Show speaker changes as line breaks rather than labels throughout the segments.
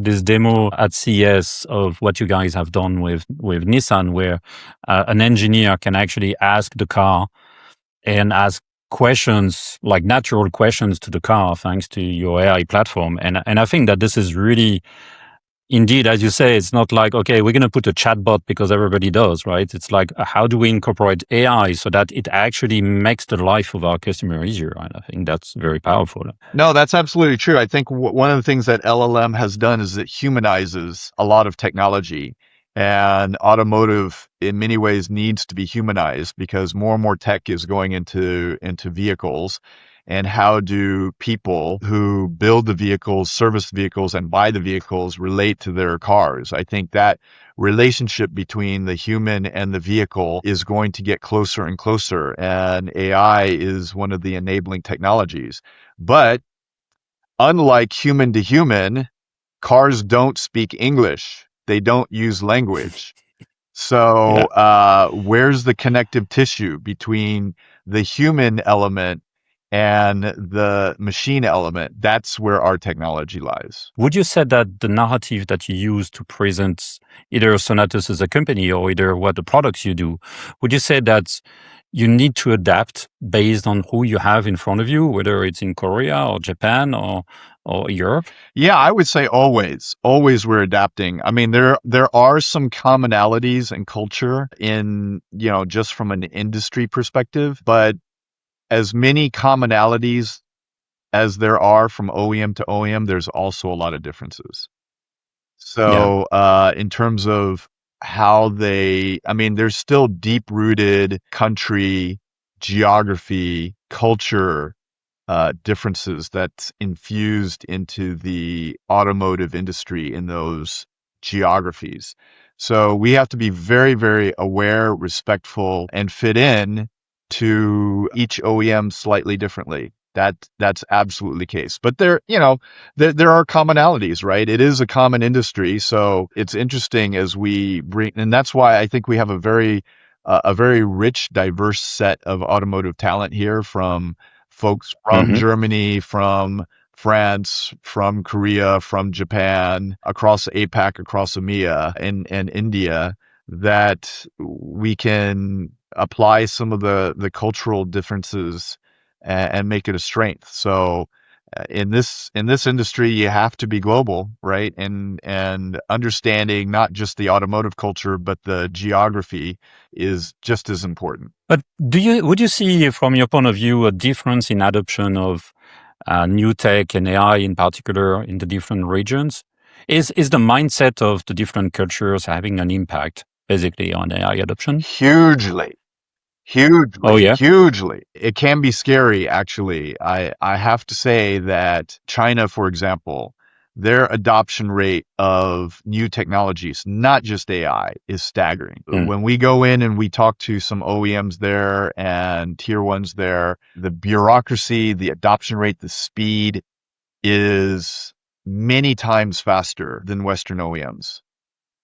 had this demo at CES of what you guys have done with Nissan, where an engineer can actually ask the car and ask questions, like natural questions to the car, thanks to your AI platform. And I think that this is really, indeed, as you say, it's not like, okay, we're going to put a chatbot because everybody does, right? It's like, how do we incorporate AI so that it actually makes the life of our customer easier? And I think that's very powerful.
No, that's absolutely true. I think one of the things that LLM has done is it humanizes a lot of technology. And automotive, in many ways, needs to be humanized because more and more tech is going into vehicles. And how do people who build the vehicles, service the vehicles, and buy the vehicles relate to their cars? I think that relationship between the human and the vehicle is going to get closer and closer. And AI is one of the enabling technologies. But unlike human to human, cars don't speak English. They don't use language. So, where's the connective tissue between the human element and the machine element? That's where our technology lies.
Would you say that the narrative that you use to present either Sonatus as a company or either what the products you do, would you say that you need to adapt based on who you have in front of you, whether it's in Korea or Japan or Europe?
Yeah, I would say always we're adapting. I mean, there are some commonalities in culture in, just from an industry perspective, but as many commonalities as there are from OEM to OEM, there's also a lot of differences.
Yeah.
So, in terms of there's still deep-rooted country, geography, culture, differences that's infused into the automotive industry in those geographies. So we have to be very, very aware, respectful, and fit in to each OEM slightly differently. That's absolutely the case. But there are commonalities, right? It is a common industry, so it's interesting as we bring, and that's why I think we have a very rich, diverse set of automotive talent here, from folks from
Hmm.
Germany, from France, from Korea, from Japan, across APAC, across EMEA, and India, that we can apply some of the cultural differences and make it a strength. So in this industry, you have to be global, right? And understanding not just the automotive culture, but the geography is just as important.
But would you see from your point of view a difference in adoption of new tech and AI in particular in the different regions? Is the mindset of the different cultures having an impact basically on AI adoption?
Hugely.
Oh
Hugely,
yeah.
hugely. It can be scary, actually. I have to say that China, for example, their adoption rate of new technologies, not just AI, is staggering.
Mm.
When we go in and we talk to some OEMs there and tier ones there, the bureaucracy, the adoption rate, the speed is many times faster than Western OEMs.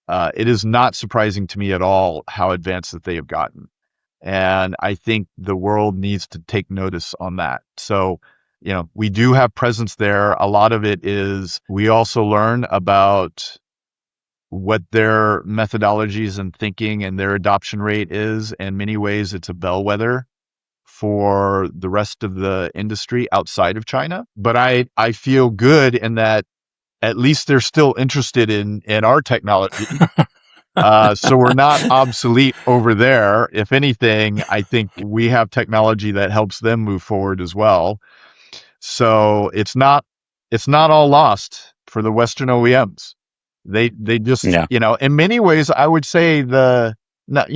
It is not surprising to me at all how advanced that they have gotten. And I think the world needs to take notice on that. So, we do have presence there. A lot of it is we also learn about what their methodologies and thinking and their adoption rate is. In many ways, it's a bellwether for the rest of the industry outside of China. But I feel good in that at least they're still interested in our technology. So we're not obsolete over there. If anything, I think we have technology that helps them move forward as well. So it's not all lost for the Western OEMs. They just,
Yeah.
in many ways, I would say not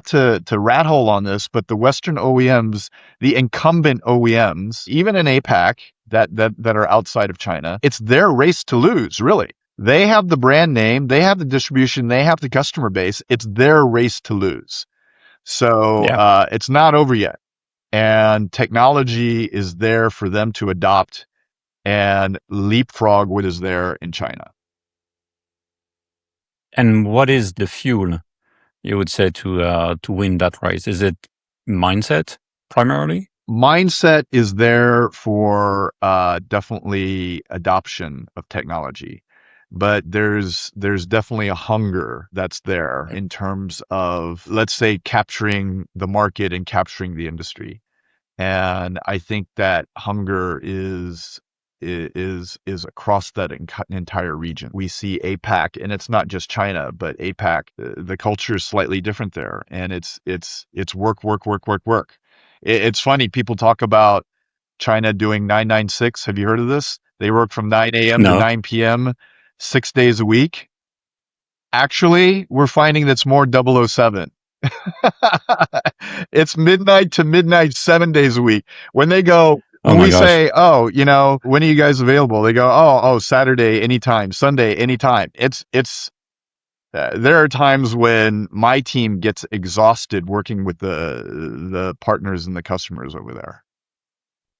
to rat hole on this, but the Western OEMs, the incumbent OEMs, even in APAC that are outside of China, it's their race to lose, really. They have the brand name, they have the distribution, they have the customer base. It's their race to lose. So
Yeah.
it's not over yet. And technology is there for them to adopt and leapfrog what is there in China.
And what is the fuel you would say to win that race? Is it mindset primarily?
Mindset is there for definitely adoption of technology. but there's definitely a hunger that's there in terms of, let's say, capturing the market and capturing the industry. And I think that hunger is across that entire region. We see APAC, and it's not just China, but APAC. The culture is slightly different there, and it's work, work, work, work, work. It's funny, people talk about China doing 996. Have you heard of this? They work from 9 a.m. to
No.
9 p.m. 6 days a week. Actually, we're finding that's more 007. It's midnight to midnight, 7 days a week.
Oh
When
my
we
gosh.
say, oh, when are you guys available? They go, oh, Saturday, anytime, Sunday, anytime. There are times when my team gets exhausted working with the partners and the customers over there.